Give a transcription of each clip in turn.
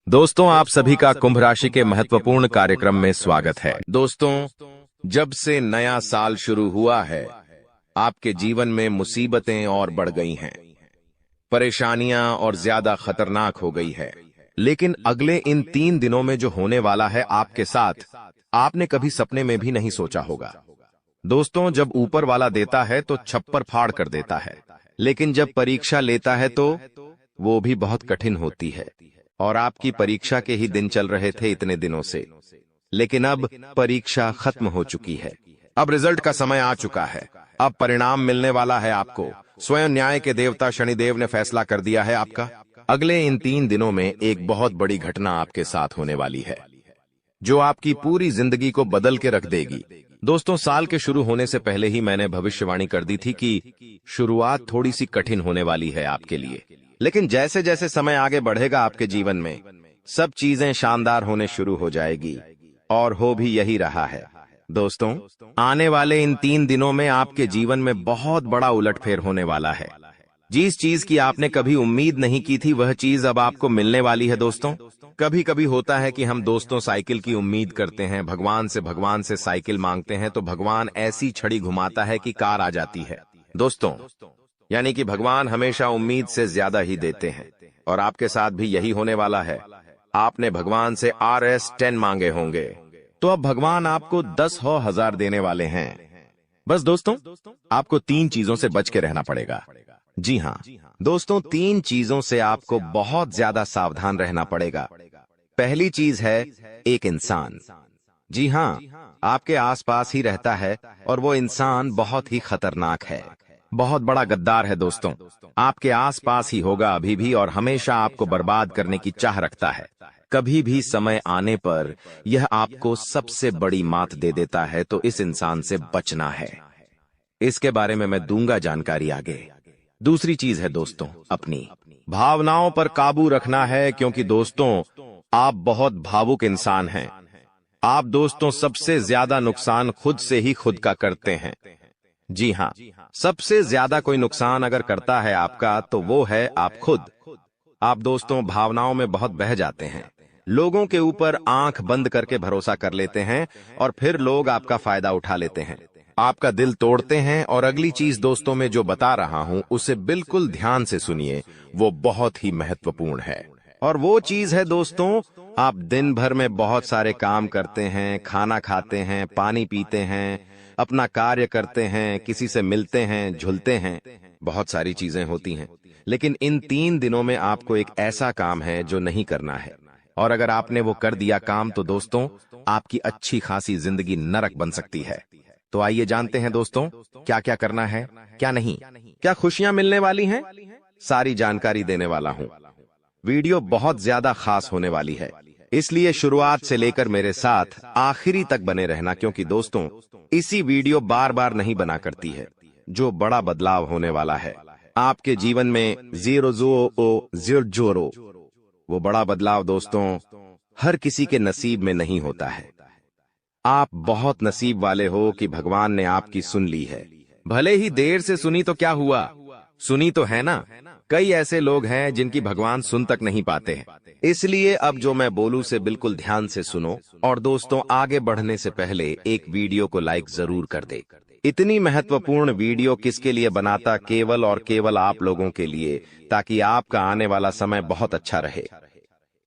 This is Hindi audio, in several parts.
दोस्तों, आप सभी का कुंभ राशि के महत्वपूर्ण कार्यक्रम में स्वागत है। दोस्तों, जब से नया साल शुरू हुआ है, आपके जीवन में मुसीबतें और बढ़ गई हैं, परेशानियां और ज्यादा खतरनाक हो गई है। लेकिन अगले इन 3 दिनों में जो होने वाला है आपके साथ, आपने कभी सपने में भी नहीं सोचा होगा। दोस्तों, जब ऊपर वाला देता है तो छप्पर फाड़ कर देता है, लेकिन जब परीक्षा लेता है तो वो भी बहुत कठिन होती है। और आपकी परीक्षा के ही दिन चल रहे थे इतने दिनों से, लेकिन अब परीक्षा खत्म हो चुकी है। अब रिजल्ट का समय आ चुका है। अब परिणाम मिलने वाला है आपको। स्वयं न्याय के देवता शनिदेव ने फैसला कर दिया है आपका। अगले इन 3 दिनों में एक बहुत बड़ी घटना आपके साथ होने वाली है, जो आपकी पूरी जिंदगी को बदल के रख देगी। दोस्तों, साल के शुरू होने से पहले ही मैंने भविष्यवाणी कर दी थी कि शुरुआत थोड़ी सी कठिन होने वाली है आपके लिए, लेकिन जैसे जैसे समय आगे बढ़ेगा आपके जीवन में सब चीजें शानदार होने शुरू हो जाएगी, और हो भी यही रहा है। दोस्तों, आने वाले इन 3 दिनों में आपके जीवन में बहुत बड़ा उलटफेर होने वाला है। जिस चीज की आपने कभी उम्मीद नहीं की थी, वह चीज अब आपको मिलने वाली है। दोस्तों, कभी कभी होता है कि हम दोस्तों साइकिल की उम्मीद करते हैं, भगवान से साइकिल मांगते हैं तो भगवान ऐसी छड़ी घुमाता है कि कार आ जाती है। दोस्तों, यानी कि भगवान हमेशा उम्मीद से ज्यादा ही देते हैं, और आपके साथ भी यही होने वाला है। आपने भगवान से RS10 मांगे होंगे, तो अब भगवान आपको 10,000 देने वाले हैं। बस दोस्तों, आपको 3 चीजों से बच के रहना पड़ेगा। जी हाँ दोस्तों, 3 चीजों से आपको बहुत ज्यादा सावधान रहना पड़ेगा। पहली चीज है एक इंसान। जी हाँ, आपके आसपास ही रहता है, और वो इंसान बहुत ही खतरनाक है, बहुत बड़ा गद्दार है। दोस्तों, आपके आसपास ही होगा अभी भी, और हमेशा आपको बर्बाद करने की चाह रखता है। कभी भी समय आने पर यह आपको सबसे बड़ी मात दे देता है, तो इस इंसान से बचना है। इसके बारे में मैं दूंगा जानकारी आगे। दूसरी चीज है दोस्तों, अपनी भावनाओं पर काबू रखना है, क्योंकि दोस्तों आप बहुत भावुक इंसान हैं। आप दोस्तों सबसे ज्यादा नुकसान खुद से ही खुद का करते हैं। जी हाँ, सबसे ज्यादा कोई नुकसान अगर करता है आपका, तो वो है आप खुद। आप दोस्तों भावनाओं में बहुत बह जाते हैं, लोगों के ऊपर आंख बंद करके भरोसा कर लेते हैं, और फिर लोग आपका फायदा उठा लेते हैं, आपका दिल तोड़ते हैं। और अगली चीज दोस्तों मैं जो बता रहा हूं उसे बिल्कुल ध्यान से सुनिए, वो बहुत ही महत्वपूर्ण है। और वो चीज है दोस्तों, आप दिन भर में बहुत सारे काम करते हैं, खाना खाते हैं, पानी पीते हैं, अपना कार्य करते हैं, किसी से मिलते हैं, झुलते हैं, बहुत सारी चीजें होती हैं, लेकिन इन 3 दिनों में आपको एक ऐसा काम है जो नहीं करना है। और अगर आपने वो कर दिया काम, तो दोस्तों आपकी अच्छी खासी जिंदगी नरक बन सकती है। तो आइए जानते हैं दोस्तों, क्या क्या करना है, क्या नहीं, क्या खुशियां मिलने वाली हैं, सारी जानकारी देने वाला हूं। वीडियो बहुत ज्यादा खास होने वाली है, इसलिए शुरुआत से लेकर मेरे साथ आखिरी तक बने रहना, क्योंकि दोस्तों इसी वीडियो बार बार नहीं बना करती है। जो बड़ा बदलाव होने वाला है आपके जीवन में, 0 वो बड़ा बदलाव दोस्तों हर किसी के नसीब में नहीं होता है। आप बहुत नसीब वाले हो कि भगवान ने आपकी सुन ली है। भले ही देर से सुनी तो क्या हुआ, सुनी तो है ना। कई ऐसे लोग हैं जिनकी भगवान सुन तक नहीं पाते हैं। इसलिए अब जो मैं बोलूं से बिल्कुल ध्यान से सुनो, और दोस्तों आगे बढ़ने से पहले एक वीडियो को लाइक जरूर कर दे। इतनी महत्वपूर्ण वीडियो किसके लिए बनाता, केवल और केवल आप लोगों के लिए, ताकि आपका आने वाला समय बहुत अच्छा रहे।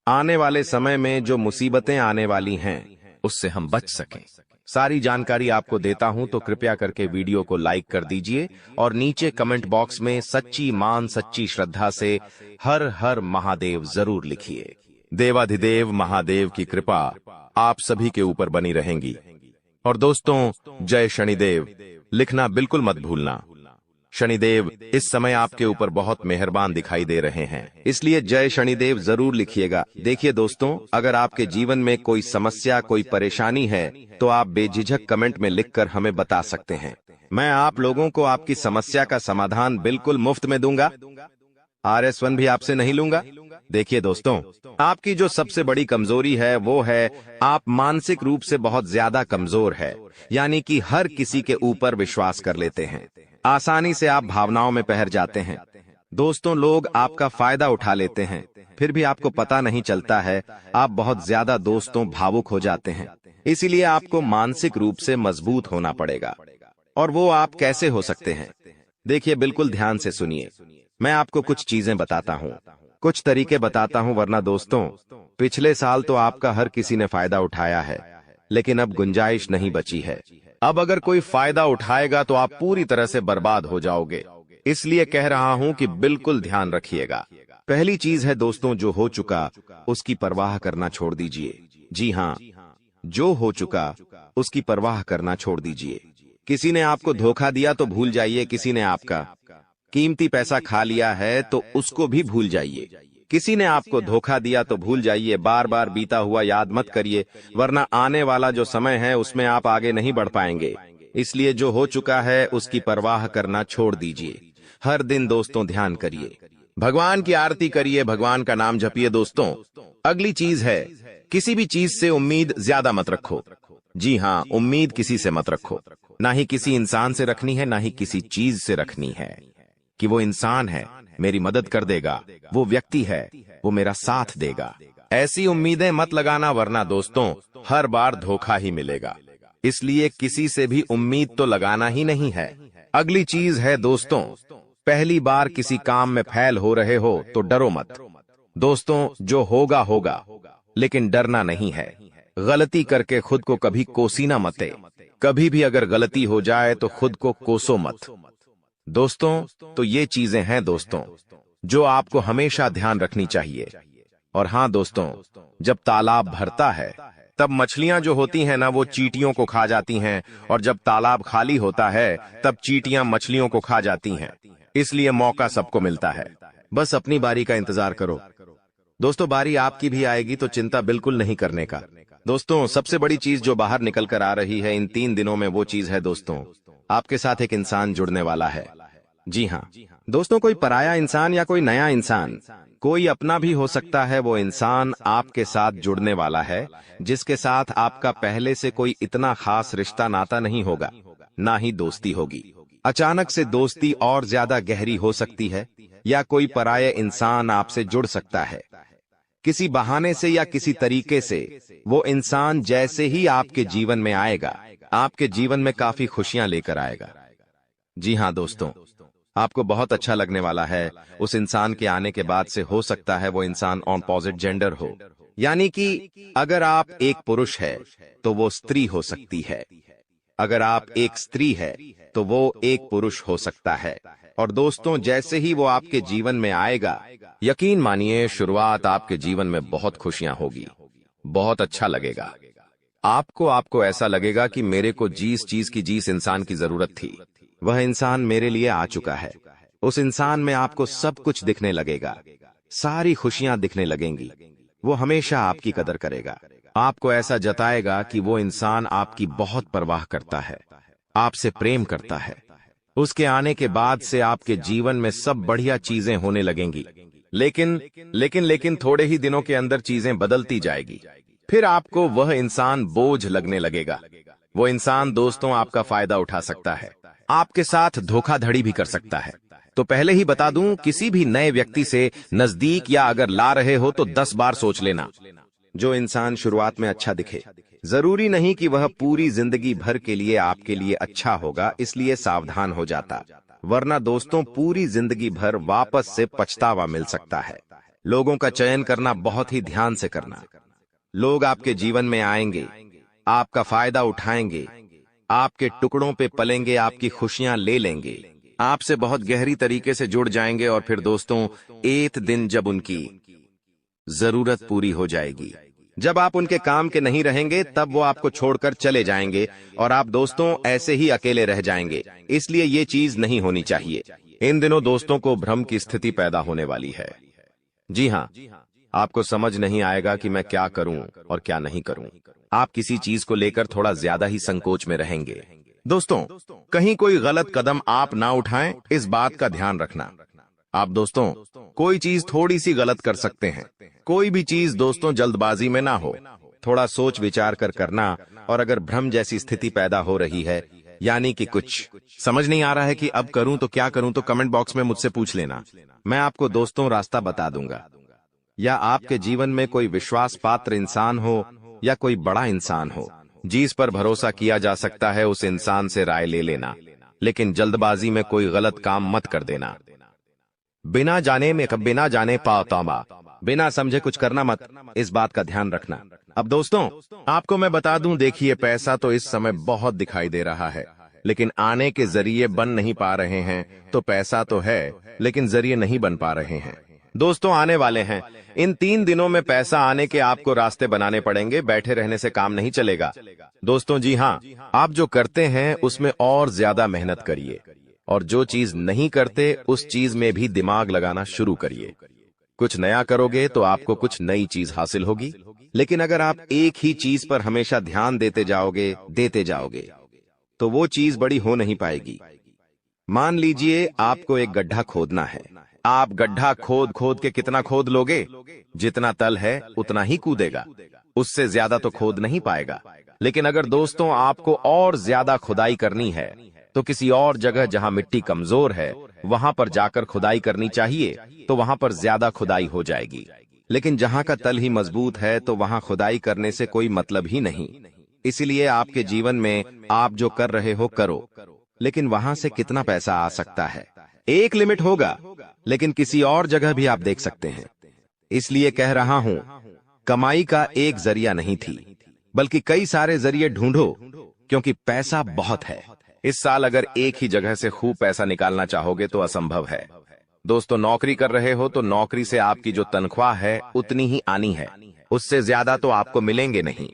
आने वाले समय में जो मुसीबतें आने वाली हैं उससे हम बच सकें। सारी जानकारी आपको देता हूं, तो कृपया करके वीडियो को लाइक कर दीजिए, और नीचे कमेंट बॉक्स में सच्ची मान सच्ची श्रद्धा से हर हर महादेव जरूर लिखिए। देवाधिदेव महादेव की कृपा आप सभी के ऊपर बनी रहेंगी। और दोस्तों जय शनिदेव लिखना बिल्कुल मत भूलना। शनिदेव इस समय आपके ऊपर बहुत मेहरबान दिखाई दे रहे हैं, इसलिए जय शनिदेव जरूर लिखिएगा। देखिए दोस्तों, अगर आपके जीवन में कोई समस्या, कोई परेशानी है, तो आप बेझिझक कमेंट में लिखकर हमें बता सकते हैं। मैं आप लोगों को आपकी समस्या का समाधान बिल्कुल मुफ्त में दूंगा। RS1 भी आपसे नहीं लूंगा। देखिए दोस्तों, आपकी जो सबसे बड़ी कमजोरी है वो है आप मानसिक रूप से बहुत ज्यादा कमजोर है, यानी कि हर किसी के ऊपर विश्वास कर लेते हैं, आसानी से आप भावनाओं में बहर जाते हैं। दोस्तों लोग आपका फायदा उठा लेते हैं, फिर भी आपको पता नहीं चलता है। आप बहुत ज्यादा दोस्तों भावुक हो जाते हैं। इसीलिए आपको मानसिक रूप से मजबूत होना पड़ेगा। और वो आप कैसे हो सकते हैं? देखिए, बिल्कुल ध्यान से सुनिए। मैं आपको कुछ चीजें बताता हूँ, कुछ तरीके बताता हूँ, वरना दोस्तों पिछले साल तो आपका हर किसी ने फायदा उठाया है, लेकिन अब गुंजाइश नहीं बची है। अब अगर कोई फायदा उठाएगा तो आप पूरी तरह से बर्बाद हो जाओगे। इसलिए कह रहा हूं कि बिल्कुल ध्यान रखिएगा। पहली चीज है दोस्तों, जो हो चुका उसकी परवाह करना छोड़ दीजिए। जी हाँ, जो हो चुका उसकी परवाह करना छोड़ दीजिए। किसी ने आपको धोखा दिया तो भूल जाइए, किसी ने आपका कीमती पैसा खा लिया है तो उसको भी भूल जाइए। किसी ने आपको धोखा दिया तो भूल जाइए, बार बार बीता हुआ याद मत करिए, वरना आने वाला जो समय है उसमें आप आगे नहीं बढ़ पाएंगे। इसलिए जो हो चुका है उसकी परवाह करना छोड़ दीजिए। हर दिन दोस्तों ध्यान करिए, भगवान की आरती करिए, भगवान का नाम जपिए दोस्तों। अगली चीज है, किसी भी चीज से उम्मीद ज्यादा मत रखो। जी हाँ, उम्मीद किसी से मत रखो। ना ही किसी इंसान से रखनी है, ना ही किसी चीज से रखनी है कि वो इंसान है मेरी मदद कर देगा, वो व्यक्ति है वो मेरा साथ देगा। ऐसी उम्मीदें मत लगाना, वरना दोस्तों हर बार धोखा ही मिलेगा। इसलिए किसी से भी उम्मीद तो लगाना ही नहीं है। अगली चीज है दोस्तों, पहली बार किसी काम में फेल हो रहे हो तो डरो मत। दोस्तों जो होगा होगा, लेकिन डरना नहीं है। गलती करके खुद को कभी कोसीना मते। कभी भी अगर गलती हो जाए तो खुद को कोसो मत। दोस्तों तो ये चीजें हैं दोस्तों जो आपको हमेशा ध्यान रखनी चाहिए। और हाँ दोस्तों, जब तालाब भरता है तब मछलियां जो होती हैं ना, वो चींटियों को खा जाती हैं, और जब तालाब खाली होता है तब चींटियां मछलियों को खा जाती हैं। इसलिए मौका सबको मिलता है, बस अपनी बारी का इंतजार करो। दोस्तों बारी आपकी भी आएगी, तो चिंता बिल्कुल नहीं करने का। दोस्तों सबसे बड़ी चीज जो बाहर निकल कर आ रही है इन 3 दिनों में, वो चीज है दोस्तों, आपके साथ एक इंसान जुड़ने वाला है। जी हाँ दोस्तों, कोई पराया इंसान या कोई नया इंसान, कोई अपना भी हो सकता है। वो इंसान आपके साथ जुड़ने वाला है, जिसके साथ आपका पहले से कोई इतना खास रिश्ता नाता नहीं होगा, ना ही दोस्ती होगी। अचानक से दोस्ती और ज्यादा गहरी हो सकती है, या कोई पराया इंसान आपसे जुड़ सकता है किसी बहाने से या किसी तरीके से। वो इंसान जैसे ही आपके जीवन में आएगा, आपके जीवन में काफी खुशियां लेकर आएगा। जी हाँ दोस्तों, आपको बहुत अच्छा लगने वाला है। उस इंसान के आने के बाद से हो सकता है वो इंसान ऑपोजिट जेंडर हो, यानी कि अगर आप एक पुरुष है तो वो स्त्री हो सकती है, अगर आप एक स्त्री है तो वो एक पुरुष हो सकता है। और दोस्तों जैसे ही वो आपके जीवन में आएगा, यकीन मानिए शुरुआत आपके जीवन में बहुत खुशियां होगी, बहुत अच्छा लगेगा। आपको ऐसा लगेगा कि मेरे को जिस चीज की जिस इंसान की जरूरत थी वह इंसान मेरे लिए आ चुका है। उस इंसान में आपको सब कुछ दिखने लगेगा, सारी खुशियां दिखने लगेंगी। वो हमेशा आपकी कदर करेगा, आपको ऐसा जताएगा कि वो इंसान आपकी बहुत परवाह करता है, आपसे प्रेम करता है। उसके आने के बाद से आपके जीवन में सब बढ़िया चीजें होने लगेंगी। लेकिन थोड़े ही दिनों के अंदर चीजें बदलती जाएगी। फिर आपको वह इंसान बोझ लगने लगेगा। वो इंसान दोस्तों आपका फायदा उठा सकता है, आपके साथ धोखाधड़ी भी कर सकता है। तो पहले ही बता दूं, किसी भी नए व्यक्ति से नजदीक या अगर ला रहे हो तो 10 बार सोच लेना। जो इंसान शुरुआत में अच्छा दिखे, जरूरी नहीं कि वह पूरी जिंदगी भर के लिए आपके लिए अच्छा होगा, इसलिए सावधान हो जाता, वरना दोस्तों पूरी जिंदगी भर वापस से पछतावा मिल सकता है। लोगों का चयन करना बहुत ही ध्यान से करना। लोग आपके जीवन में आएंगे, आपका फायदा उठाएंगे, आपके टुकड़ों पे पलेंगे, आपकी खुशियां ले लेंगे, आपसे बहुत गहरी तरीके से जुड़ जाएंगे। और फिर दोस्तों एक दिन जब उनकी जरूरत पूरी हो जाएगी, जब आप उनके काम के नहीं रहेंगे, तब वो आपको छोड़कर चले जाएंगे और आप दोस्तों ऐसे ही अकेले रह जाएंगे। इसलिए ये चीज नहीं होनी चाहिए। इन दिनों दोस्तों को भ्रम की स्थिति पैदा होने वाली है। जी हाँ, आपको समझ नहीं आएगा कि मैं क्या करूं और क्या नहीं करूं। आप किसी चीज को लेकर थोड़ा ज्यादा ही संकोच में रहेंगे। दोस्तों कहीं कोई गलत कदम आप ना उठाएं, इस बात का ध्यान रखना। आप दोस्तों कोई चीज थोड़ी सी गलत कर सकते हैं। कोई भी चीज दोस्तों जल्दबाजी में ना हो, थोड़ा सोच विचार कर करना। और अगर भ्रम जैसी स्थिति पैदा हो रही है, यानी कि कुछ समझ नहीं आ रहा है कि अब करूं तो क्या करूं, तो कमेंट बॉक्स में मुझसे पूछ लेना, मैं आपको दोस्तों रास्ता बता दूंगा। या आपके जीवन में कोई विश्वास पात्र इंसान हो या कोई बड़ा इंसान हो जिस पर भरोसा किया जा सकता है, उस इंसान से राय ले लेना, लेकिन जल्दबाजी में कोई गलत काम मत कर देना। बिना जाने पातामा, बिना समझे कुछ करना मत, इस बात का ध्यान रखना। अब दोस्तों, आपको मैं बता दूं, देखिए पैसा तो इस समय बहुत दिखाई दे रहा है, लेकिन आने के जरिए बन नहीं पा रहे हैं। तो पैसा तो है लेकिन जरिए नहीं बन पा रहे हैं। दोस्तों आने वाले हैं, इन 3 दिनों में पैसा आने के आपको रास्ते बनाने पड़ेंगे, बैठे रहने से काम नहीं चलेगा। दोस्तों जी हाँ, आप जो करते हैं उसमें और ज्यादा मेहनत करिए, और जो चीज नहीं करते उस चीज में भी दिमाग लगाना शुरू करिए। कुछ नया करोगे तो आपको कुछ नई चीज हासिल होगी, लेकिन अगर आप एक ही चीज पर हमेशा ध्यान देते जाओगे तो वो चीज बड़ी हो नहीं पाएगी। मान लीजिए आपको एक गड्ढा खोदना है, आप गड्ढा खोद खोद के कितना खोद लोगे? जितना तल है उतना ही कूदेगा, उससे ज्यादा तो खोद नहीं पाएगा। लेकिन अगर दोस्तों आपको और ज्यादा खुदाई करनी है तो किसी और जगह जहां मिट्टी कमजोर है वहां पर जाकर खुदाई करनी चाहिए, तो वहां पर ज्यादा खुदाई हो जाएगी। लेकिन जहां का तल ही मजबूत है तो वहां खुदाई करने से कोई मतलब ही नहीं। इसलिए आपके जीवन में आप जो कर रहे हो करो, लेकिन वहां से कितना पैसा आ सकता है, एक लिमिट होगा, लेकिन किसी और जगह भी आप देख सकते हैं। इसलिए कह रहा हूं, कमाई का एक जरिया नहीं थी, बल्कि कई सारे जरिए ढूंढो, क्योंकि पैसा बहुत है। इस साल अगर एक ही जगह से खूब पैसा निकालना चाहोगे तो असंभव है। दोस्तों नौकरी कर रहे हो तो नौकरी से आपकी जो तनख्वाह है उतनी ही आनी है, उससे ज्यादा तो आपको मिलेंगे नहीं।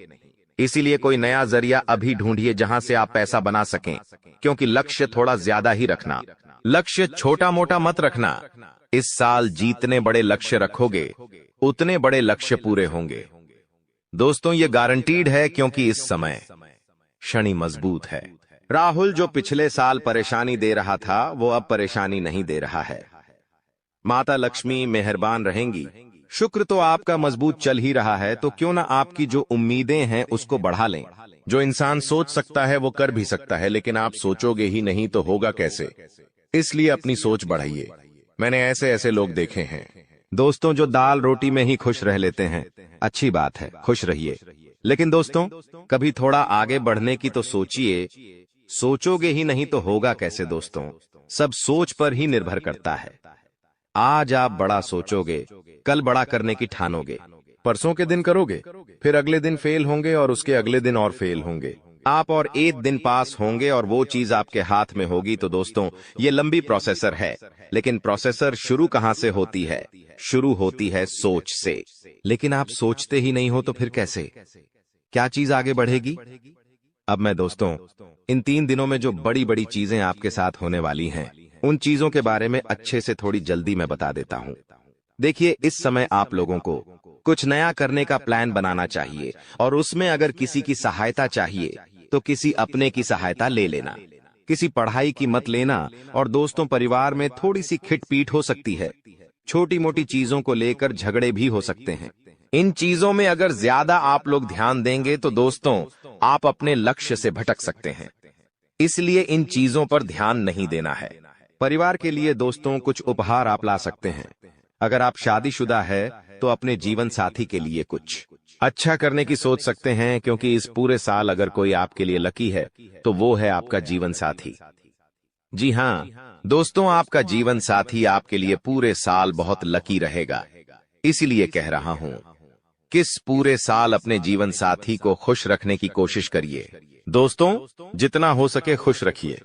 इसीलिए कोई नया जरिया अभी ढूंढिए जहां से आप पैसा बना सकें, क्योंकि लक्ष्य थोड़ा ज्यादा ही रखना, लक्ष्य छोटा मोटा मत रखना। इस साल जितने बड़े लक्ष्य रखोगे उतने बड़े लक्ष्य पूरे होंगे। दोस्तों ये गारंटीड है, क्योंकि इस समय शनि मजबूत है। राहुल जो पिछले साल परेशानी दे रहा था वो अब परेशानी नहीं दे रहा है। माता लक्ष्मी मेहरबान रहेंगी। शुक्र तो आपका मजबूत चल ही रहा है, तो क्यों ना आपकी जो उम्मीदें हैं उसको बढ़ा लें। जो इंसान सोच सकता है वो कर भी सकता है, लेकिन आप सोचोगे ही नहीं तो होगा कैसे? इसलिए अपनी सोच बढ़ाइए। मैंने ऐसे ऐसे लोग देखे हैं दोस्तों जो दाल रोटी में ही खुश रह लेते हैं। अच्छी बात है, खुश रहिए, लेकिन दोस्तों कभी थोड़ा आगे बढ़ने की तो सोचिए। सोचोगे ही नहीं तो होगा कैसे? दोस्तों सब सोच पर ही निर्भर करता है। आज आप बड़ा सोचोगे, कल बड़ा करने की ठानोगे, परसों के दिन करोगे, फिर अगले दिन फेल होंगे और उसके अगले दिन और फेल होंगे। आप और एक दिन पास होंगे और वो चीज आपके हाथ में होगी। तो दोस्तों ये लंबी प्रोसेसर है, लेकिन प्रोसेसर शुरू कहां से होती है? शुरू होती है सोच से। लेकिन आप सोचते ही नहीं हो तो फिर कैसे, क्या चीज आगे बढ़ेगी? अब मैं दोस्तों इन 3 दिनों में जो बड़ी बड़ी चीजें आपके साथ होने वाली हैं, उन चीजों के बारे में अच्छे से थोड़ी जल्दी मैं बता देता हूं। देखिए इस समय आप लोगों को कुछ नया करने का प्लान बनाना चाहिए, और उसमें अगर किसी की सहायता चाहिए तो किसी अपने की सहायता ले लेना। किसी पढ़ाई की मत लेना। और दोस्तों परिवार में थोड़ी सी खिटपीट हो सकती है, छोटी मोटी चीजों को लेकर झगड़े भी हो सकते हैं। इन चीजों में अगर ज्यादा आप लोग ध्यान देंगे तो दोस्तों आप अपने लक्ष्य से भटक सकते हैं। इसलिए इन चीजों पर ध्यान नहीं देना है। परिवार के लिए दोस्तों कुछ उपहार आप ला सकते हैं। अगर आप शादीशुदा है तो अपने जीवन साथी के लिए कुछ अच्छा करने की सोच सकते हैं, क्योंकि इस पूरे साल अगर कोई आपके लिए लकी है तो वो है आपका जीवन साथी। जी हाँ दोस्तों, आपका जीवन साथी आपके लिए पूरे साल बहुत लकी रहेगा। इसीलिए कह रहा हूं किस पूरे साल अपने जीवन साथी को खुश रखने की कोशिश करिए। दोस्तों जितना हो सके खुश रखिए।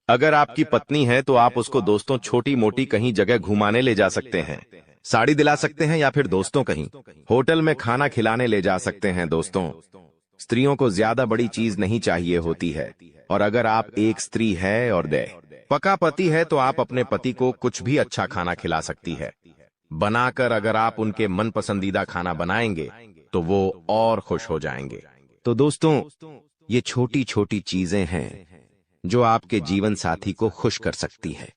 अगर आपकी पत्नी है तो आप उसको दोस्तों छोटी मोटी कहीं जगह घुमाने ले जा सकते हैं, साड़ी दिला सकते हैं, या फिर दोस्तों कहीं होटल में खाना खिलाने ले जा सकते हैं। दोस्तों स्त्रियों को ज्यादा बड़ी चीज नहीं चाहिए होती है, और अगर आप एक स्त्री है और पका पति है तो आप अपने पति को कुछ भी अच्छा खाना खिला सकती है बनाकर। अगर आप उनके मन पसंदीदा खाना बनाएंगे तो वो और खुश हो जाएंगे। तो दोस्तों ये छोटी छोटी चीजें हैं जो आपके जीवन साथी को खुश कर सकती है।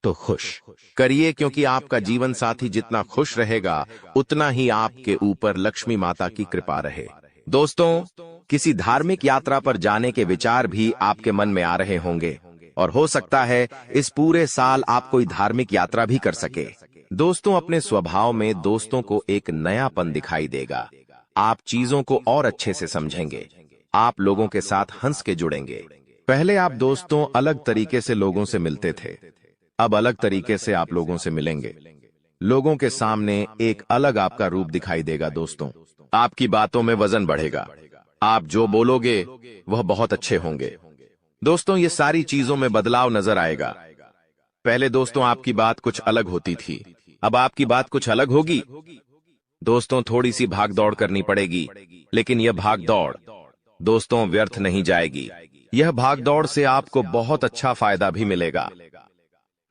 तो खुश करिए, क्योंकि आपका जीवन साथी जितना खुश रहेगा उतना ही आपके ऊपर लक्ष्मी माता की कृपा रहे। दोस्तों किसी धार्मिक यात्रा पर जाने के विचार भी आपके मन में आ रहे होंगे, और हो सकता है इस पूरे साल आप कोई धार्मिक यात्रा भी कर सके। दोस्तों, अपने स्वभाव में दोस्तों को एक नयापन दिखाई देगा। आप चीजों को और अच्छे से समझेंगे। आप लोगों के साथ हंस के जुड़ेंगे। पहले आप दोस्तों अलग तरीके से लोगों से मिलते थे, अब अलग तरीके से आप लोगों से मिलेंगे। लोगों के सामने एक अलग आपका रूप दिखाई देगा। दोस्तों, आपकी बातों में वजन बढ़ेगा। आप जो बोलोगे वह बहुत अच्छे होंगे। दोस्तों, ये सारी चीजों में बदलाव नजर आएगा। पहले दोस्तों आपकी बात कुछ अलग होती थी, अब आपकी बात कुछ अलग होगी। दोस्तों, थोड़ी सी भागदौड़ करनी पड़ेगी, लेकिन यह भागदौड़ दोस्तों व्यर्थ नहीं जाएगी। यह भागदौड़ से आपको बहुत अच्छा फायदा भी मिलेगा।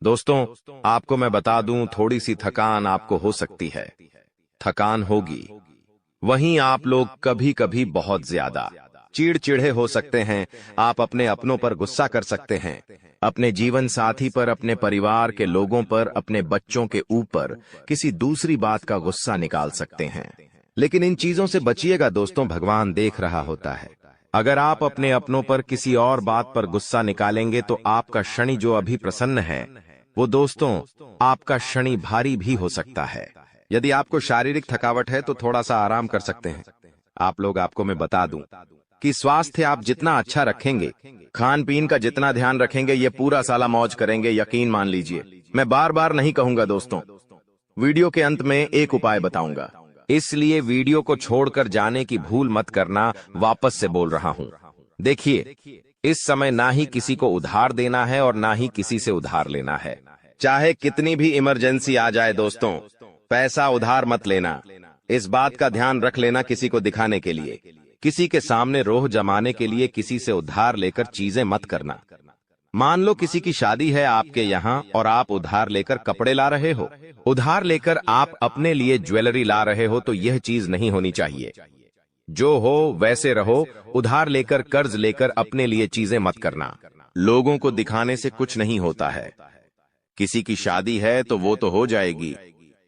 दोस्तों, आपको मैं बता दूं, थोड़ी सी थकान आपको हो सकती है। थकान होगी। वहीं आप लोग कभी कभी बहुत ज्यादा चिड़चिड़े हो सकते हैं। आप अपने अपनों पर गुस्सा कर सकते हैं, अपने जीवन साथी पर, अपने परिवार के लोगों पर, अपने बच्चों के ऊपर किसी दूसरी बात का गुस्सा निकाल सकते हैं। लेकिन इन चीजों से बचिएगा दोस्तों, भगवान देख रहा होता है। अगर आप अपने अपनों पर किसी और बात पर गुस्सा निकालेंगे तो आपका शनि जो अभी प्रसन्न है, वो दोस्तों आपका शनि भारी भी हो सकता है। यदि आपको शारीरिक थकावट है तो थोड़ा सा आराम कर सकते हैं। आपको मैं बता दूं कि स्वास्थ्य आप जितना अच्छा रखेंगे, खान पीन का जितना ध्यान रखेंगे, ये पूरा साला मौज करेंगे, यकीन मान लीजिए। मैं बार बार नहीं कहूंगा दोस्तों, वीडियो के अंत में एक उपाय बताऊंगा, इसलिए वीडियो को छोड़कर जाने की भूल मत करना। वापस से बोल रहा हूं, देखिए, इस समय ना ही किसी को उधार देना है और ना ही किसी से उधार लेना है। चाहे कितनी भी इमरजेंसी आ जाए दोस्तों, पैसा उधार मत लेना। इस बात का ध्यान रख लेना, किसी को दिखाने के लिए, किसी के सामने रोह जमाने के लिए किसी से उधार लेकर चीजें मत करना। मान लो किसी की शादी है आपके यहाँ और आप उधार लेकर कपड़े ला रहे हो, उधार लेकर आप अपने लिए ज्वेलरी ला रहे हो, तो यह चीज नहीं होनी चाहिए। जो हो वैसे रहो। उधार लेकर, कर्ज लेकर अपने लिए चीजें मत करना। लोगों को दिखाने से कुछ नहीं होता है। किसी की शादी है तो वो तो हो जाएगी,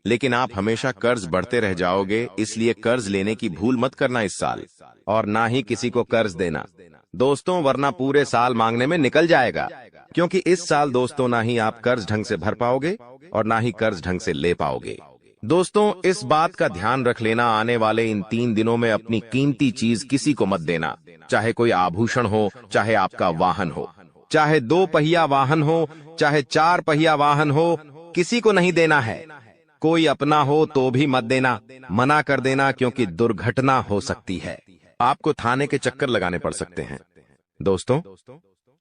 लेकिन आप हमेशा कर्ज बढ़ते रह जाओगे। इसलिए कर्ज लेने की भूल मत करना इस साल, और ना ही किसी को कर्ज देना दोस्तों, वरना पूरे साल मांगने में निकल जाएगा। क्योंकि इस साल दोस्तों ना ही आप कर्ज ढंग से भर पाओगे और ना ही कर्ज ढंग से ले पाओगे। दोस्तों, इस बात का ध्यान रख लेना, आने वाले इन 3 दिनों में अपनी कीमती चीज किसी को मत देना। चाहे कोई आभूषण हो, चाहे आपका वाहन हो, चाहे 2 पहिया वाहन हो, चाहे 4 पहिया वाहन हो, किसी को नहीं देना है। कोई अपना हो तो भी मत देना, मना कर देना, क्योंकि दुर्घटना हो सकती है। आपको थाने के चक्कर लगाने पड़ सकते हैं। दोस्तों,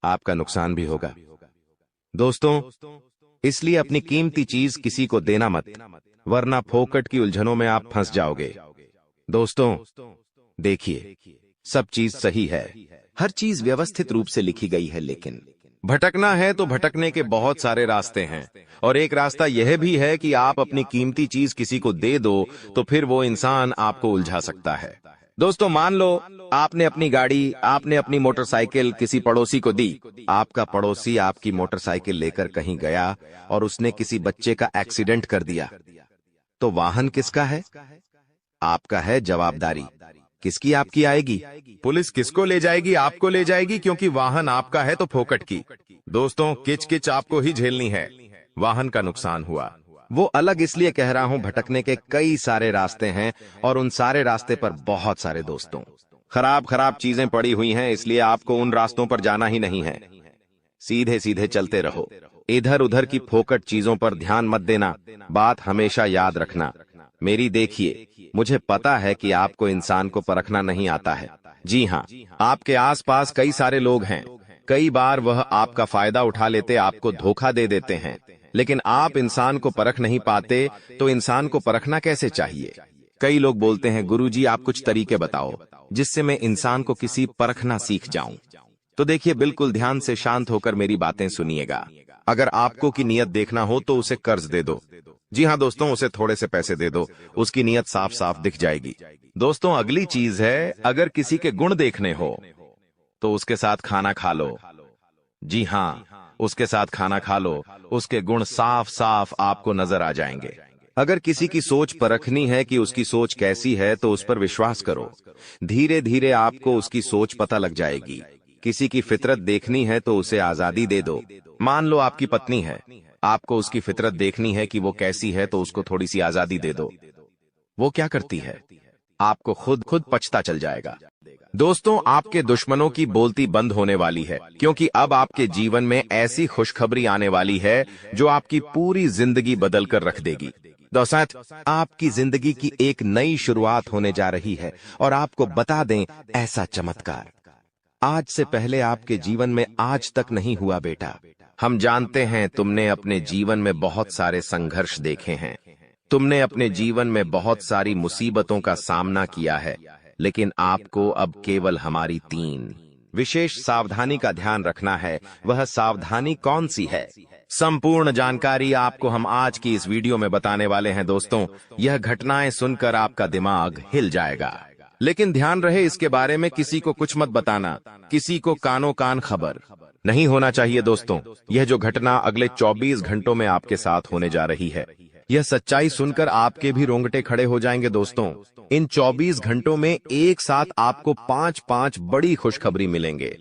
आपका नुकसान भी होगा। दोस्तों, इसलिए अपनी कीमती चीज किसी को देना मत, वरना फोकट की उलझनों में आप फंस जाओगे। दोस्तों, देखिए, सब चीज सही है, हर चीज व्यवस्थित रूप से लिखी गई है, लेकिन भटकना है तो भटकने के बहुत सारे रास्ते हैं। और एक रास्ता यह भी है कि आप अपनी कीमती चीज किसी को दे दो तो फिर वो इंसान आपको उलझा सकता है। दोस्तों, मान लो आपने अपनी गाड़ी, आपने अपनी मोटरसाइकिल किसी पड़ोसी को दी। आपका पड़ोसी आपकी मोटरसाइकिल लेकर कहीं गया और उसने किसी बच्चे का एक्सीडेंट कर दिया, तो वाहन किसका है? आपका है। जवाबदारी किसकी आपकी आएगी? पुलिस किसको ले जाएगी? आपको ले जाएगी, क्योंकि वाहन आपका है तो फोकट की। दोस्तों, किच किच आपको ही झेलनी है। वाहन का नुकसान हुआ, वो अलग इसलिए कह रहा हूं, भटकने के कई सारे रास्ते हैं और उन सारे रास्ते पर बहुत सारे दोस्तों खराब खराब चीजें पड़ी हुई हैं, इसलिए आपको उन रास्तों पर जाना ही नहीं है। सीधे सीधे चलते रहो। इधर उधर की फोकट चीजों पर ध्यान मत देना। बात हमेशा याद रखना मेरी। देखिए, मुझे पता है कि आपको इंसान को परखना नहीं आता है। जी हाँ, आपके आसपास कई सारे लोग हैं। कई बार वह आपका फायदा उठा लेते, आपको धोखा दे देते हैं, लेकिन आप इंसान को परख नहीं पाते। तो इंसान को परखना कैसे चाहिए? कई लोग बोलते हैं, गुरुजी आप कुछ तरीके बताओ जिससे मैं इंसान को किसी परखना सीख जाऊं। तो देखिए, बिल्कुल ध्यान से शांत होकर मेरी बातें सुनिएगा। अगर आपको की नियत देखना हो तो उसे कर्ज दे दो। जी हाँ दोस्तों, उसे थोड़े से पैसे दे दो, उसकी नियत साफ साफ दिख जाएगी। दोस्तों, अगली चीज है, अगर किसी के गुण देखने हो तो उसके साथ खाना खा लो। जी हाँ, उसके साथ खाना खा लो, उसके गुण साफ साफ आपको नजर आ जाएंगे। अगर किसी की सोच परखनी है कि उसकी सोच कैसी है तो उस पर विश्वास करो। धीरे धीरे आपको उसकी सोच पता लग जाएगी। किसी की फितरत देखनी है तो उसे आजादी दे दो। मान लो आपकी पत्नी है, आपको उसकी फितरत देखनी है कि वो कैसी है, तो उसको थोड़ी सी आजादी दे दो। वो क्या करती है, आपको खुद खुद पछता चल जाएगा। दोस्तों, आपके दुश्मनों की बोलती बंद होने वाली है, क्योंकि अब आपके जीवन में ऐसी खुशखबरी आने वाली है जो आपकी पूरी जिंदगी बदल कर रख देगी। दोस्तों, आपकी जिंदगी की एक नई शुरुआत होने जा रही है, और आपको बता दें, ऐसा चमत्कार आज से पहले आपके जीवन में आज तक नहीं हुआ बेटा। हम जानते हैं तुमने अपने जीवन में बहुत सारे संघर्ष देखे हैं, तुमने अपने जीवन में बहुत सारी मुसीबतों का सामना किया है, लेकिन आपको अब केवल हमारी 3 विशेष सावधानी का ध्यान रखना है। वह सावधानी कौन सी है, संपूर्ण जानकारी आपको हम आज की इस वीडियो में बताने वाले हैं। दोस्तों, यह घटनाएं सुनकर आपका दिमाग हिल जाएगा, लेकिन ध्यान रहे, इसके बारे में किसी को कुछ मत बताना, किसी को कानो कान खबर नहीं होना चाहिए। दोस्तों, यह जो घटना अगले 24 घंटों में आपके साथ होने जा रही है, यह सच्चाई सुनकर आपके भी रोंगटे खड़े हो जाएंगे। दोस्तों, इन 24 घंटों में एक साथ आपको 5-5 बड़ी खुशखबरी मिलेंगे,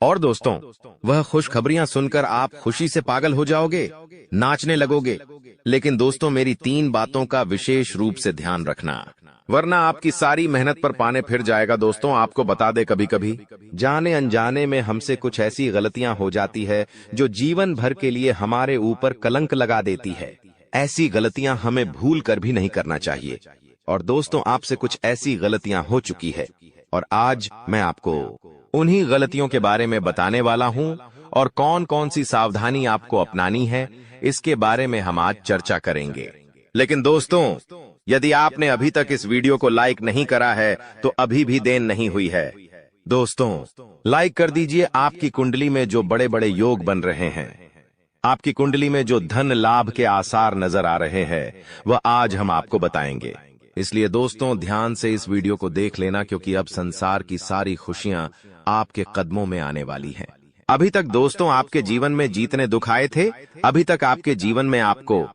और दोस्तों, वह खुशखबरियां सुनकर आप खुशी से पागल हो जाओगे, नाचने लगोगे। लेकिन दोस्तों, मेरी 3 बातों का विशेष रूप से ध्यान रखना, वरना आपकी सारी मेहनत पर पानी फिर जाएगा। दोस्तों, आपको बता दे, कभी कभी जाने अनजाने में हमसे कुछ ऐसी गलतियां हो जाती है जो जीवन भर के लिए हमारे ऊपर कलंक लगा देती है। ऐसी गलतियां हमें भूल कर भी नहीं करना चाहिए। और दोस्तों, आपसे कुछ ऐसी गलतियां हो चुकी है, और आज मैं आपको उन्हीं गलतियों के बारे में बताने वाला हूं, और कौन कौन सी सावधानी आपको अपनानी है, इसके बारे में हम आज चर्चा करेंगे। लेकिन दोस्तों, यदि आपने अभी तक इस वीडियो को लाइक नहीं करा है, तो अभी भी देर नहीं हुई है। दोस्तों, लाइक कर दीजिए। आपकी कुंडली में जो बड़े बड़े योग बन रहे हैं, आपकी कुंडली में जो धन लाभ के आसार नजर आ रहे हैं, वह आज हम आपको बताएंगे। इसलिए दोस्तों, ध्यान से इस वीडियो को देख लेना, क्योंकि अब संसार की सारी खुशियां आपके कदमों में आने वाली हैं। अभी तक दोस्तों आपके जीवन में जितने दुख आए थे, अभी तक आपके जीवन में आपको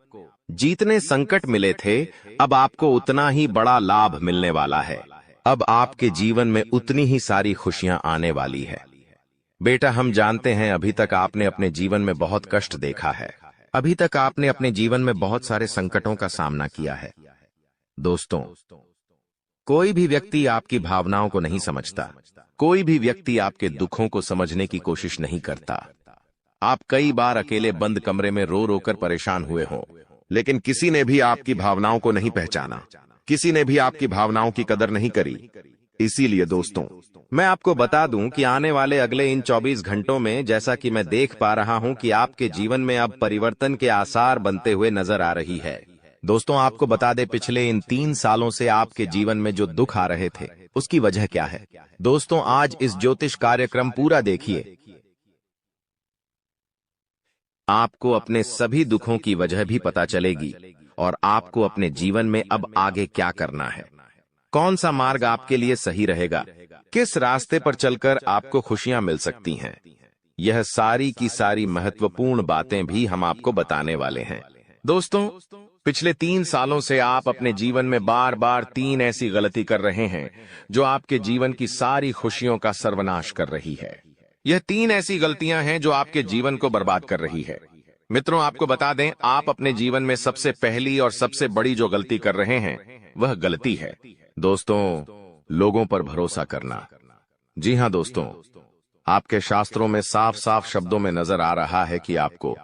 जितने संकट मिले थे, अब आपको उतना ही बड़ा लाभ मिलने वाला है। अब आपके जीवन में उतनी ही सारी खुशियां आने वाली है। बेटा, हम जानते हैं अभी तक आपने अपने जीवन में बहुत कष्ट देखा है, अभी तक आपने अपने जीवन में बहुत सारे संकटों का सामना किया है। दोस्तों, कोई भी व्यक्ति आपकी भावनाओं को नहीं समझता, कोई भी व्यक्ति आपके दुखों को समझने की कोशिश नहीं करता। आप कई बार अकेले बंद कमरे में रो रो कर परेशान हुए हो, लेकिन किसी ने भी आपकी भावनाओं को नहीं पहचाना, किसी ने भी आपकी भावनाओं की कदर नहीं करी। इसीलिए दोस्तों, मैं आपको बता दूं कि आने वाले अगले इन 24 घंटों में, जैसा कि मैं देख पा रहा हूं कि आपके जीवन में अब परिवर्तन के आसार बनते हुए नजर आ रही है। दोस्तों, आपको बता दे, पिछले इन 3 सालों से आपके जीवन में जो दुख आ रहे थे, उसकी वजह क्या है। दोस्तों, आज इस ज्योतिष कार्यक्रम पूरा देखिए, आपको अपने सभी दुखों की वजह भी पता चलेगी, और आपको अपने जीवन में अब आगे क्या करना है, कौन सा मार्ग आपके लिए सही रहेगा, किस रास्ते पर चलकर आपको खुशियां मिल सकती हैं। यह सारी की सारी महत्वपूर्ण बातें भी हम आपको बताने वाले हैं। दोस्तों, पिछले 3 सालों से आप अपने जीवन में बार बार 3 ऐसी गलती कर रहे हैं जो आपके जीवन की सारी खुशियों का सर्वनाश कर रही है। यह 3 ऐसी गलतियां हैं जो आपके जीवन को बर्बाद कर रही है। मित्रों, आपको बता दें, आप अपने जीवन में सबसे पहली और सबसे बड़ी जो गलती कर रहे हैं, वह गलती है दोस्तों, लोगों पर भरोसा करना। जी हां दोस्तों, आपके शास्त्रों में साफ साफ शब्दों में नजर आ रहा है कि आपको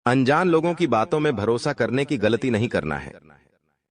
अनजान लोगों की बातों में भरोसा करने की गलती नहीं करना है।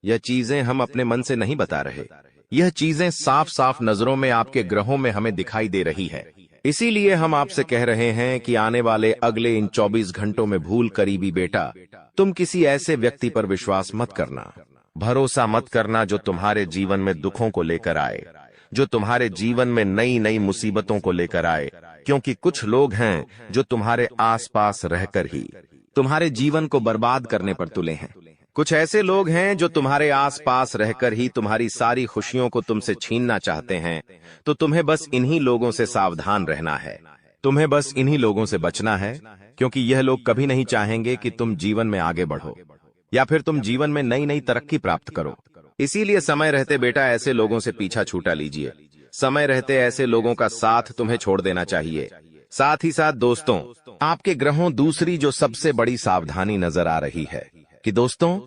यह चीजें हम अपने मन से नहीं बता रहे, यह चीजें साफ साफ नजरों में आपके ग्रहों में हमें दिखाई दे रही है। इसीलिए हम आपसे कह रहे हैं कि आने वाले अगले इन 24 घंटों में भूल करीबी बेटा, तुम किसी ऐसे व्यक्ति पर विश्वास मत करना, भरोसा मत करना जो तुम्हारे जीवन में दुखों को लेकर आए, जो तुम्हारे जीवन में नई नई मुसीबतों को लेकर आए। क्योंकि कुछ लोग हैं जो तुम्हारे आसपास रहकर ही तुम्हारे जीवन को बर्बाद करने पर तुले हैं। कुछ ऐसे लोग हैं जो तुम्हारे आसपास रहकर ही तुम्हारी सारी खुशियों को तुमसे छीनना चाहते हैं। तो तुम्हें बस इन्हीं लोगों से सावधान रहना है, तुम्हें बस इन्हीं लोगों से बचना है, क्योंकि यह लोग कभी नहीं चाहेंगे कि तुम जीवन में आगे बढ़ो या फिर तुम जीवन में नई नई तरक्की प्राप्त करो। इसीलिए समय रहते बेटा ऐसे लोगों से पीछा छूटा लीजिए, समय रहते ऐसे लोगों का साथ तुम्हें छोड़ देना चाहिए। साथ ही साथ दोस्तों, आपके ग्रहों दूसरी जो सबसे बड़ी सावधानी नजर आ रही है कि दोस्तों,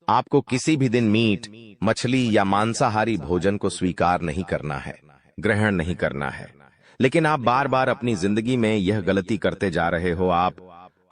आपको किसी भी दिन मीट, मछली या मांसाहारी भोजन को स्वीकार नहीं करना है, ग्रहण नहीं करना है। लेकिन आप बार बार अपनी जिंदगी में यह गलती करते जा रहे हो। आप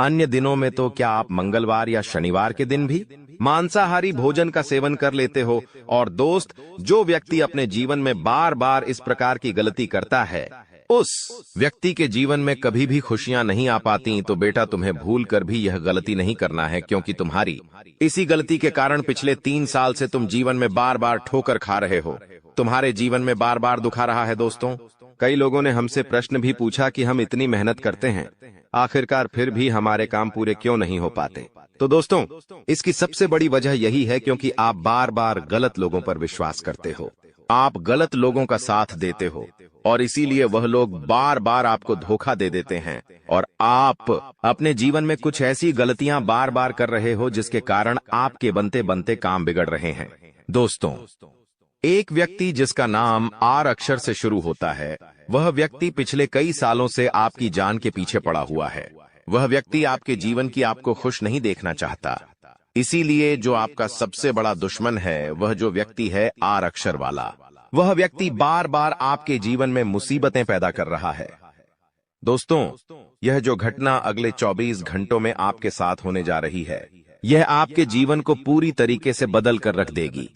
अन्य दिनों में तो क्या आप मंगलवार या शनिवार के दिन भी मांसाहारी भोजन का सेवन कर लेते हो। और दोस्त, जो व्यक्ति अपने जीवन में बार बार इस प्रकार की गलती करता है, उस व्यक्ति के जीवन में कभी भी खुशियां नहीं आ पाती। तो बेटा, तुम्हें भूल कर भी यह गलती नहीं करना है, क्योंकि तुम्हारी इसी गलती के कारण पिछले 3 साल से तुम जीवन में बार बार ठोकर खा रहे हो, तुम्हारे जीवन में बार बार दुख आ रहा है। दोस्तों, कई लोगों ने हमसे प्रश्न भी पूछा कि हम इतनी मेहनत करते हैं, आखिरकार फिर भी हमारे काम पूरे क्यों नहीं हो पाते। तो दोस्तों, इसकी सबसे बड़ी वजह यही है क्योंकि आप बार बार गलत लोगों पर विश्वास करते हो, आप गलत लोगों का साथ देते हो, और इसीलिए वह लोग बार बार आपको धोखा दे देते हैं, और आप अपने जीवन में कुछ ऐसी गलतियां बार बार कर रहे हो जिसके कारण आपके बनते बनते काम बिगड़ रहे हैं। दोस्तों, एक व्यक्ति जिसका नाम आर अक्षर से शुरू होता है, वह व्यक्ति पिछले कई सालों से आपकी जान के पीछे पड़ा हुआ है। वह व्यक्ति आपके जीवन की आपको खुश नहीं देखना चाहता। इसीलिए जो आपका सबसे बड़ा दुश्मन है, वह जो व्यक्ति है आर अक्षर वाला, वह व्यक्ति बार बार आपके जीवन में मुसीबतें पैदा कर रहा है। दोस्तों, यह जो घटना अगले 24 घंटों में आपके साथ होने जा रही है, यह आपके जीवन को पूरी तरीके से बदल कर रख देगी।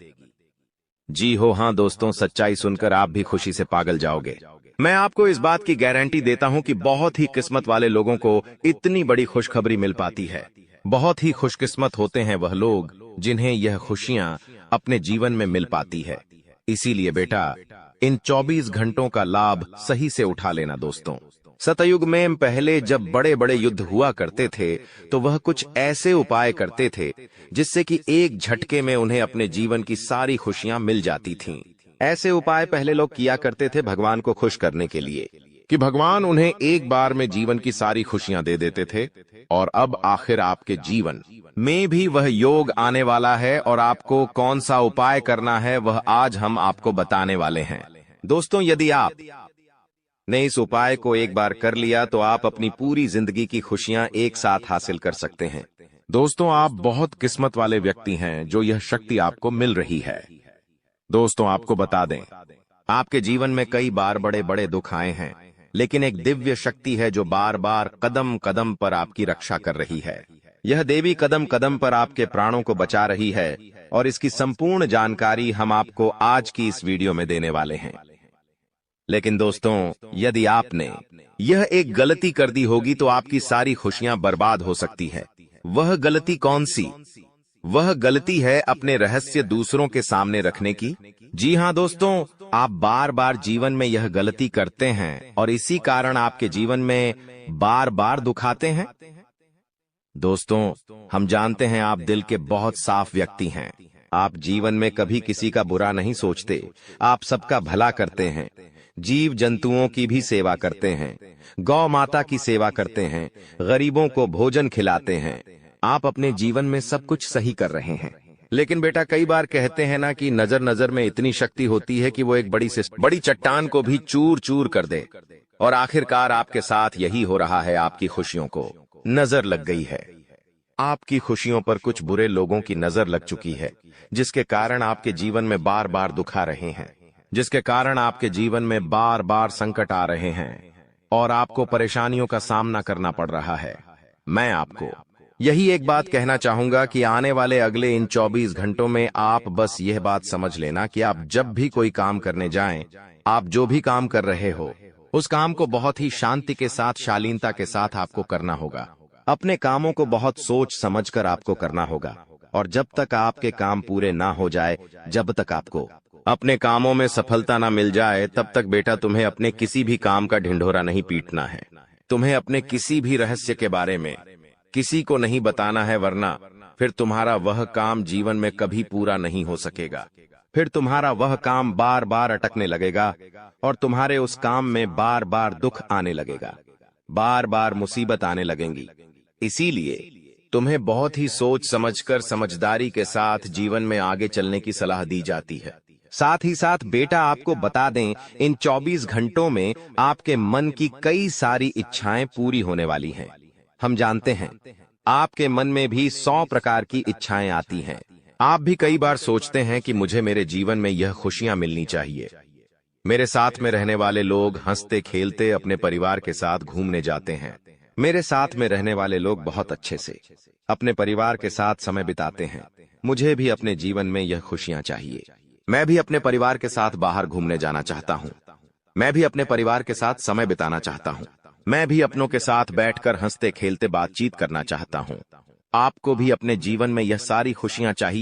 जी हो, हाँ दोस्तों, सच्चाई सुनकर आप भी खुशी से पागल जाओगे। मैं आपको इस बात की गारंटी देता हूं कि बहुत ही किस्मत वाले लोगों को इतनी बड़ी खुशखबरी मिल पाती है। बहुत ही खुशकिस्मत होते हैं वह लोग जिन्हें यह खुशियां अपने जीवन में मिल पाती है। इसीलिए बेटा, इन 24 घंटों का लाभ सही से उठा लेना। दोस्तों, सतयुग में पहले जब बड़े बड़े युद्ध हुआ करते थे, तो वह कुछ ऐसे उपाय करते थे जिससे कि एक झटके में उन्हें अपने जीवन की सारी खुशियां मिल जाती थीं। ऐसे उपाय पहले लोग किया करते थे भगवान को खुश करने के लिए, कि भगवान उन्हें एक बार में जीवन की सारी खुशियां दे देते थे। और अब आखिर आपके जीवन में भी वह योग आने वाला है, और आपको कौन सा उपाय करना है वह आज हम आपको बताने वाले हैं। दोस्तों, यदि आप ने इस उपाय को एक बार कर लिया तो आप अपनी पूरी जिंदगी की खुशियां एक साथ हासिल कर सकते हैं। दोस्तों, आप बहुत किस्मत वाले व्यक्ति हैं जो यह शक्ति आपको मिल रही है। दोस्तों, आपको बता दें, आपके जीवन में कई बार बड़े बड़े दुख आए हैं, लेकिन एक दिव्य शक्ति है जो बार बार कदम कदम पर आपकी रक्षा कर रही है। यह देवी कदम कदम पर आपके प्राणों को बचा रही है, और इसकी संपूर्ण जानकारी हम आपको आज की इस वीडियो में देने वाले हैं। लेकिन दोस्तों, यदि आपने यह एक गलती कर दी होगी तो आपकी सारी खुशियां बर्बाद हो सकती है। वह गलती कौन सी? वह गलती है अपने रहस्य दूसरों के सामने रखने की। जी हाँ दोस्तों, आप बार बार जीवन में यह गलती करते हैं और इसी कारण आपके जीवन में बार बार दुख आते हैं। दोस्तों, हम जानते हैं आप दिल के बहुत साफ व्यक्ति हैं। आप जीवन में कभी किसी का बुरा नहीं सोचते, आप सबका भला करते हैं, जीव जंतुओं की भी सेवा करते हैं, गौ माता की सेवा करते हैं, गरीबों को भोजन खिलाते हैं। आप अपने जीवन में सब कुछ सही कर रहे हैं। लेकिन बेटा, कई बार कहते हैं ना कि नजर नजर में इतनी शक्ति होती है कि वो एक बड़ी चट्टान को भी चूर चूर कर दे। और आखिरकार आपके साथ यही हो रहा है। आपकी खुशियों को नजर लग गई है। आपकी खुशियों पर कुछ बुरे लोगों की नजर लग चुकी है, जिसके कारण आपके जीवन में बार बार दुख आ रहे हैं, जिसके कारण आपके जीवन में बार बार संकट आ रहे हैं और आपको परेशानियों का सामना करना पड़ रहा है। मैं आपको यही एक बात कहना चाहूंगा कि आने वाले अगले इन 24 घंटों में आप बस यह बात समझ लेना कि आप जब भी कोई काम करने जाएं, आप जो भी काम कर रहे हो, उस काम को बहुत ही शांति के साथ, शालीनता के साथ आपको करना होगा। अपने कामों को बहुत सोच समझकर आपको करना होगा। और जब तक आपके काम पूरे ना हो जाए, जब तक आपको अपने कामों में सफलता ना मिल जाए, तब तक बेटा तुम्हें अपने किसी भी काम का ढिंढोरा नहीं पीटना है। तुम्हें अपने किसी भी रहस्य के बारे में किसी को नहीं बताना है, वरना फिर तुम्हारा वह काम जीवन में कभी पूरा नहीं हो सकेगा। फिर तुम्हारा वह काम बार बार अटकने लगेगा और तुम्हारे उस काम में बार बार दुख आने लगेगा, बार बार मुसीबत आने लगेंगी। इसीलिए तुम्हें बहुत ही सोच समझकर, समझदारी के साथ जीवन में आगे चलने की सलाह दी जाती है। साथ ही साथ बेटा आपको बता दें, इन 24 घंटों में आपके मन की कई सारी इच्छाएं पूरी होने वाली हैं। हम जानते हैं आपके मन में भी 100 प्रकार की इच्छाएं आती हैं। आप भी कई बार सोचते हैं कि मुझे मेरे जीवन में यह खुशियां मिलनी चाहिए, मेरे साथ में रहने वाले लोग हंसते खेलते अपने परिवार के साथ घूमने जाते हैं, मेरे साथ में रहने वाले लोग बहुत अच्छे से अपने परिवार के साथ समय बिताते हैं। मुझे भी अपने जीवन में यह खुशियां चाहिए। मैं भी अपने परिवार के साथ बाहर घूमने जाना चाहता हूं। मैं भी अपने परिवार के साथ समय बिताना चाहता हूं। मैं भी अपनों के साथ बैठकर हंसते खेलते बातचीत करना चाहता हूं। आपको भी अपने जीवन में यह सारी खुशियां चाहिए।